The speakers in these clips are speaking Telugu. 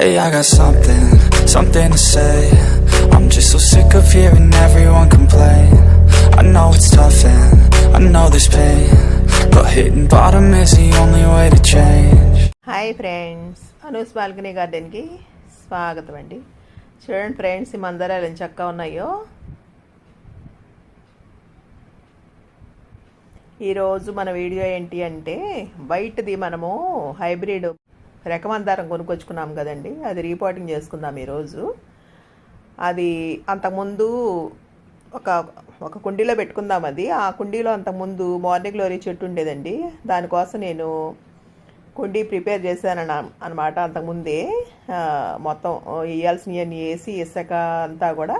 Hey, I got something to say. I'm just so sick of hearing everyone complain. I know it's tough and I know there's pain, but hitting bottom is the only way to change. Hi friends, Anu's balcony గార్డెన్కి స్వాగతం అండి. చూడండి ఫ్రెండ్స్, ఈ మందారాలు ఎంత చక్కగా ఉన్నాయో. ఈరోజు మన వీడియో ఏంటి అంటే, వైట్ది మనము హైబ్రిడ్ రెకమందారం కొనుక్కొచ్చుకున్నాం కదండి, అది రీపాటింగ్ చేసుకుందాం ఈరోజు. అది అంతకుముందు ఒక కుండీలో పెట్టుకుందాం. అది ఆ కుండీలో అంతకుముందు మార్నింగ్ గ్లోరీ చెట్టు ఉండేదండి. దానికోసం నేను కుండీ ప్రిపేర్ చేశాను అనమాట. అంతకుముందే మొత్తం వేయాల్సినవన్నీ వేసి ఇసుక అంతా కూడా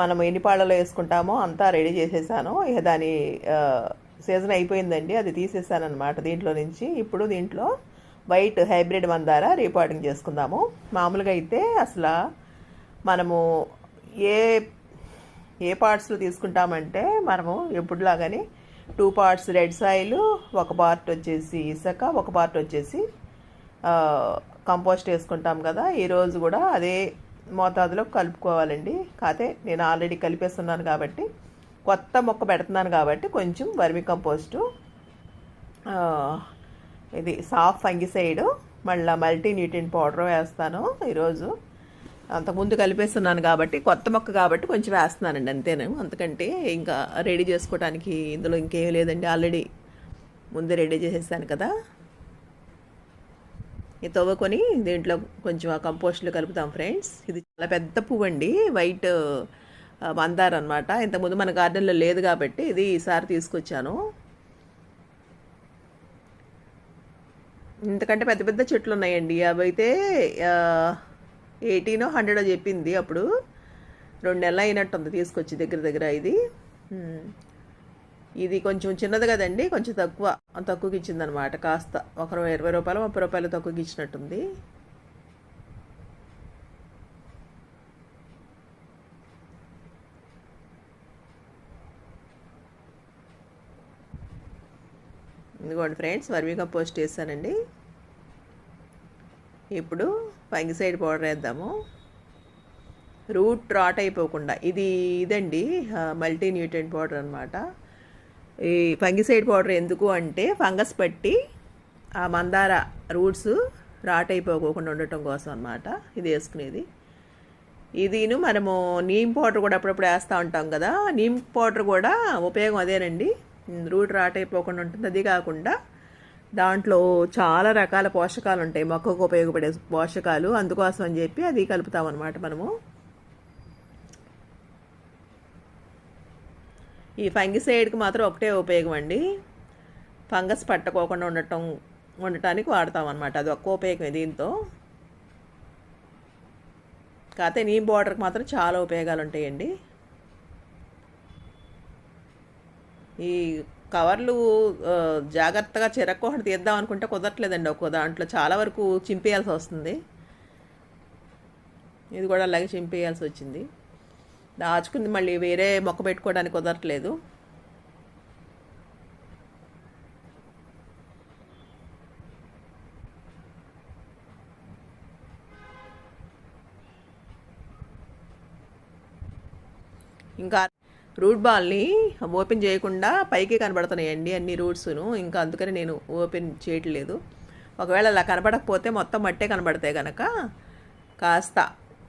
మనం ఎన్ని పాళ్ళలో వేసుకుంటామో అంతా రెడీ చేసేసాను. ఇక దాని సీజన్ అయిపోయిందండి, అది తీసేసాను అనమాట దీంట్లో నుంచి. ఇప్పుడు దీంట్లో వైట్ హైబ్రిడ్ మందార రీపాటింగ్ చేసుకుందాము. మామూలుగా అయితే అసలు మనము ఏ పార్ట్స్లో తీసుకుంటామంటే, మనము ఎప్పుడులాగానే 2 parts రెడ్ సాయిల్, 1 part వచ్చేసి ఇసుక, 1 part వచ్చేసి కంపోస్ట్ వేసుకుంటాం కదా. ఈరోజు కూడా అదే మోతాదులో కలుపుకోవాలండి. కాకపోతే నేను ఆల్రెడీ కలిపేస్తున్నాను కాబట్టి, కొత్త మొక్క పెడుతున్నాను కాబట్టి కొంచెం వర్మి కంపోస్టు, ఇది సాఫ్ ఫంగిసైడ్, మళ్ళీ మల్టీ న్యూట్రియంట్ పౌడర్ వేస్తాను ఈరోజు. అంతకుముందు కలిపేస్తున్నాను కాబట్టి, కొత్త మొక్క కాబట్టి కొంచెం వేస్తున్నానండి అంతేను. అంతకంటే ఇంకా రెడీ చేసుకోవడానికి ఇందులో ఇంకేం లేదండి, ఆల్రెడీ ముందే రెడీ చేసేసాను కదా. ఇది తవ్వుకొని దీంట్లో కొంచెం ఆ కంపోస్ట్లో కలుపుతాం ఫ్రెండ్స్. ఇది చాలా పెద్ద పువ్వు అండి, వైట్ మందారం అనమాట. ఇంతకుముందు మన గార్డెన్లో లేదు కాబట్టి ఇది ఈసారి తీసుకొచ్చాను. ఇంతకంటే పెద్ద పెద్ద చెట్లు ఉన్నాయండి. అవి అయితే 18 or 100 చెప్పింది. అప్పుడు 2 నెలలు అయినట్టుంది తీసుకొచ్చి దగ్గర. ఇది కొంచెం చిన్నది కదండి, కొంచెం తక్కువకి ఇచ్చిందనమాట. కాస్త ఒక 20 రూపాయలు 30 రూపాయలు తక్కువకి ఇచ్చినట్టుంది. ఇదిగోండి ఫ్రెండ్స్, వర్మీ కంపోస్ట్ వేసానండి. ఇప్పుడు ఫంగిసైడ్ పౌడర్ వేద్దాము, రూట్ రాట్ అయిపోకుండా. ఇదండి మల్టీ న్యూట్రియంట్ పౌడర్ అనమాట. ఈ ఫంగిసైడ్ పౌడర్ ఎందుకు అంటే, ఫంగస్ పట్టి ఆ మందార రూట్స్ రాట్ అయిపోకుండా ఉండటం కోసం అనమాట ఇది వేసుకునేది. ఇదిను మనము నీమ్ పౌడర్ కూడా అప్పుడప్పుడు వేస్తూ ఉంటాం కదా. నీమ్ పౌడర్ కూడా ఉపయోగం అదేనండి, రూట్ రాట్ అయిపోకుండా ఉంటుంది. అది కాకుండా దాంట్లో చాలా రకాల పోషకాలు ఉంటాయి, మొక్కకు ఉపయోగపడే పోషకాలు. అందుకోసం అని చెప్పి అది కలుపుతామన్నమాట మనము. ఈ ఫంగిసైడ్కి మాత్రం ఒకటే ఉపయోగం అండి, ఫంగస్ పట్టుకోకుండా ఉండటానికి వాడతామన్నమాట. అది ఒక్క ఉపయోగమే దీంతో. కాకపోతే నీమ్ పౌడర్కి మాత్రం చాలా ఉపయోగాలు ఉంటాయండి. ఈ కవర్లు జాగ్రత్తగా చిరక్కోహటి తీద్దాం అనుకుంటే కుదరట్లేదండి. ఒక్కో దాంట్లో చాలా వరకు చింపేయాల్సి వస్తుంది. ఇది కూడా అలాగే చింపేయాల్సి వచ్చింది. దాచుకుంది మళ్ళీ వేరే మొక్క పెట్టుకోవడానికి కుదరట్లేదు. ఇంకా రూట్ బాల్ని ఓపెన్ చేయకుండా పైకి కనబడుతున్నాయండి అన్ని రూట్స్ను. ఇంకా అందుకని నేను ఓపెన్ చేయట్లేదు. ఒకవేళ అలా కనబడకపోతే మొత్తం మట్టే కనబడతాయి కనుక కాస్త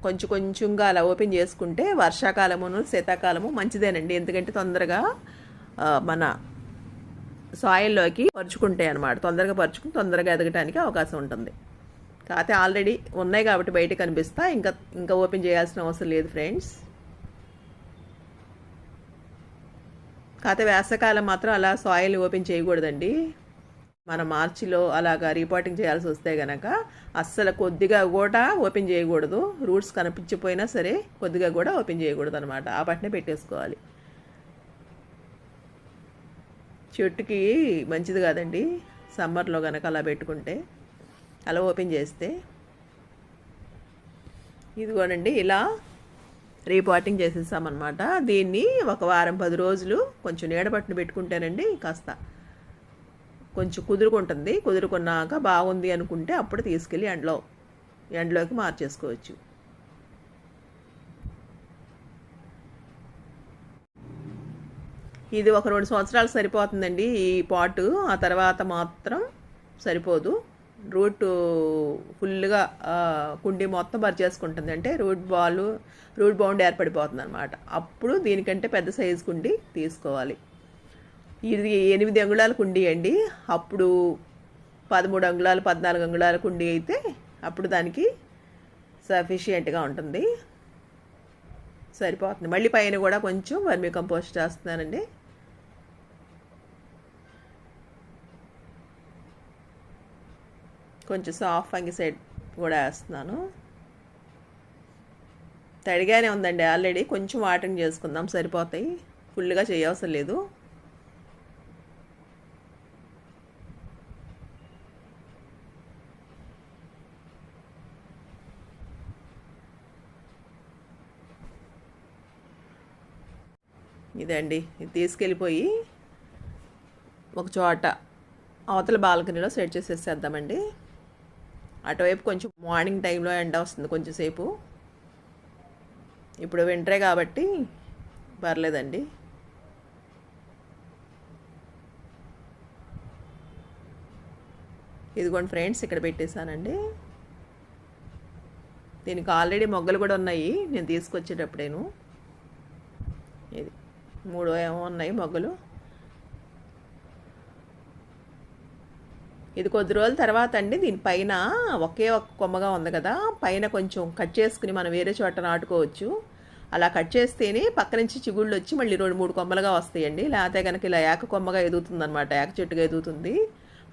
కొంచెంగా అలా ఓపెన్ చేసుకుంటే వర్షాకాలమును శీతాకాలము మంచిదేనండి. ఎందుకంటే తొందరగా మన సాయిల్లోకి పరుచుకుంటాయి అన్నమాట. తొందరగా పరుచుకుని తొందరగా ఎదగటానికి అవకాశం ఉంటుంది. కాకపోతే ఆల్రెడీ ఉన్నాయి కాబట్టి బయట కనిపిస్తా, ఇంకా ఓపెన్ చేయాల్సిన అవసరం లేదు ఫ్రెండ్స్. కాకపోతే వేసవకాలం మాత్రం అలా సాయిల్ ఓపెన్ చేయకూడదండి. మనం మార్చిలో అలాగా రీపాటింగ్ చేయాల్సి వస్తే కనుక అస్సలు కొద్దిగా కూడా ఓపెన్ చేయకూడదు. రూట్స్ కనిపించిపోయినా సరే కొద్దిగా కూడా ఓపెన్ చేయకూడదు అనమాట. ఆ పట్నే పెట్టేసుకోవాలి. చెట్టుకి మంచిది కాదండి సమ్మర్లో కనుక అలా పెట్టుకుంటే, అలా ఓపెన్ చేస్తే. ఇదిగోనండి ఇలా రీపాటింగ్ చేసేసామన్నమాట. దీన్ని ఒక వారం 10 రోజులు కొంచెం నీడపట్టును పెట్టుకుంటేనండి కాస్త కొంచెం కుదురుకుంటుంది. కుదురుకున్నాక బాగుంది అనుకుంటే అప్పుడు తీసుకెళ్ళి ఎండలో ఎండలోకి మార్చేసుకోవచ్చు. ఇది ఒక 2 సంవత్సరాలు సరిపోతుందండి ఈ పాటు. ఆ తర్వాత మాత్రం సరిపోదు. రూట్ ఫుల్గా కుండీ మొత్తం పరిచేసుకుంటుంది, అంటే రూట్ బౌండ్ ఏర్పడిపోతుంది అనమాట. అప్పుడు దీనికంటే పెద్ద సైజు కుండీ తీసుకోవాలి. ఇది 8 అంగుళాల కుండీ అండి. అప్పుడు 13 అంగుళాలు 14 అంగుళాల కుండీ అయితే అప్పుడు దానికి సఫిషియెంట్గా ఉంటుంది, సరిపోతుంది. మళ్ళీ పైన కూడా కొంచెం వర్మీ కంపోస్ట్ చేస్తున్నానండి. కొంచెం సాఫ్ట్ ఫంగిసైడ్ కూడా వేస్తున్నాను. తడిగానే ఉందండి ఆల్రెడీ, కొంచెం వాటరింగ్ చేసుకుందాం సరిపోతాయి, ఫుల్గా చేయవసరం లేదు. ఇదండి, ఇది తీసుకెళ్ళిపోయి ఒక చోట అవతల బాల్కనీలో సెట్ చేసేసేద్దామండి. అటువైపు కొంచెం మార్నింగ్ టైంలో ఎండ వస్తుంది కొంచెంసేపు. ఇప్పుడు వింటరే కాబట్టి పర్లేదండి. ఇదిగోండి ఫ్రెండ్స్, ఇక్కడ పెట్టేశానండి. దీనికి ఆల్రెడీ మొగ్గలు కూడా ఉన్నాయి నేను తీసుకొచ్చేటప్పుడేను. ఇది 3 ఏమో ఉన్నాయి మొగ్గలు. ఇది కొద్ది రోజుల తర్వాత అండి దీనిపైన ఒకే ఒక కొమ్మగా ఉంది కదా, పైన కొంచెం కట్ చేసుకుని మనం వేరే చోట నాటుకోవచ్చు. అలా కట్ చేస్తేనే పక్క నుంచి చిగుళ్ళు వచ్చి మళ్ళీ 2-3 కొమ్మలుగా వస్తాయండి. లేకపోతే కనుక ఇలా ఏక కొమ్మగా ఎదుగుతుందనమాట, ఏక చెట్టుగా ఎదుగుతుంది.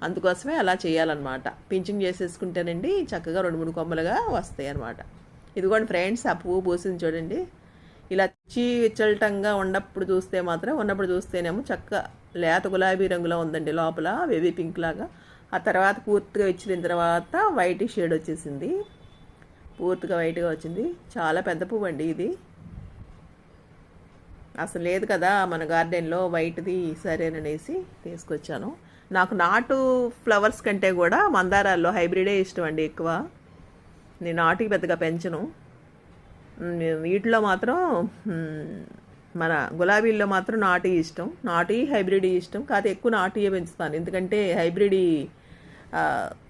అందుకోసమే అలా చేయాలన్నమాట. పించింగ్ చేసేసుకుంటేనండి చక్కగా 2-3 కొమ్మలుగా వస్తాయి అన్నమాట. ఇదిగోండి ఫ్రెండ్స్, ఆ పువ్వు పూసింది చూడండి. ఇలా చల్లటంగా ఉన్నప్పుడు చూస్తేనేమో చక్కగా లేత గులాబీ రంగులో ఉందండి, లోపల బేబీ పింక్ లాగా. ఆ తర్వాత పూర్తిగా విచ్చిలిన తర్వాత వైట్ షేడ్ వచ్చేసింది, పూర్తిగా వైట్గా వచ్చింది. చాలా పెద్ద పువ్వు అండి ఇది, అసలు లేదు కదా మన గార్డెన్లో వైట్ది, సరేననేసి తీసుకొచ్చాను. నాకు నాటు ఫ్లవర్స్ కంటే కూడా మందారాల్లో హైబ్రిడే ఇష్టం అండి ఎక్కువ. నేను నాటుకి పెద్దగా పెంచను. వీటిలో మాత్రం మన గులాబీల్లో మాత్రం నాటు ఇష్టం, నాటు హైబ్రిడ్ ఇష్టం. కాదు ఎక్కువ నాటుయే పెంచుతాను, ఎందుకంటే హైబ్రిడ్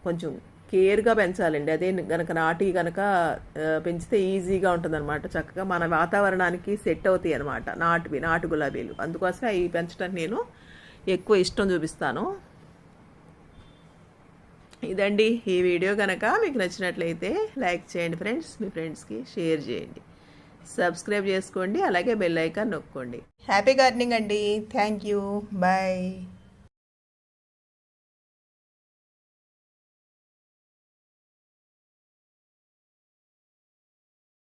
కొంచెం కేర్గా పెంచాలండి. అదే కనుక పెంచితే ఈజీగా ఉంటుందన్నమాట, చక్కగా మన వాతావరణానికి సెట్ అవుతాయి అన్నమాట నాటు గులాబీలు. అందుకోసమే అవి పెంచడానికి నేను ఎక్కువ ఇష్టం చూపిస్తాను. ఇదండి ఈ వీడియో కనుక మీకు నచ్చినట్లయితే లైక్ చేయండి ఫ్రెండ్స్, మీ ఫ్రెండ్స్కి షేర్ చేయండి, సబ్స్క్రైబ్ చేసుకోండి, అలాగే బెల్ ఐకాన్ నొక్కండి. హ్యాపీ గార్డెనింగ్ అండి. Thank you, bye.